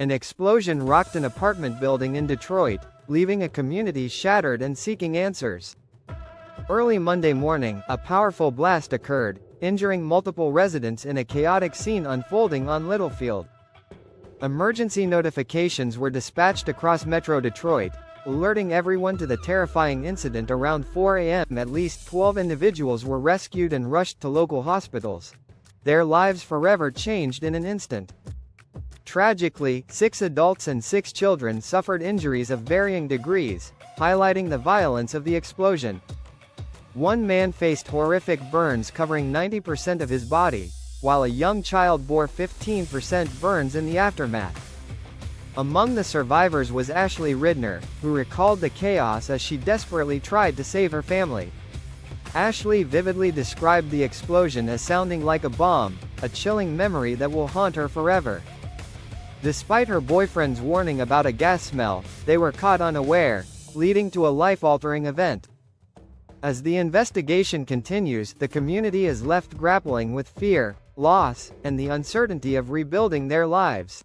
An explosion rocked an apartment building in Detroit, leaving a community shattered and seeking answers. Early Monday morning, a powerful blast occurred, injuring multiple residents in a chaotic scene unfolding on Littlefield. Emergency notifications were dispatched across Metro Detroit, alerting everyone to the terrifying incident. Around 4 a.m. at least 12 individuals were rescued and rushed to local hospitals. Their lives forever changed in an instant. Tragically, 6 adults and 6 children suffered injuries of varying degrees, highlighting the violence of the explosion. One man faced horrific burns covering 90% of his body, while a young child bore 15% burns in the aftermath. Among the survivors was Ashley Ridner, who recalled the chaos as she desperately tried to save her family. Ashley vividly described the explosion as sounding like a bomb, a chilling memory that will haunt her forever. Despite her boyfriend's warning about a gas smell, they were caught unaware, leading to a life-altering event. As the investigation continues, the community is left grappling with fear, loss, and the uncertainty of rebuilding their lives.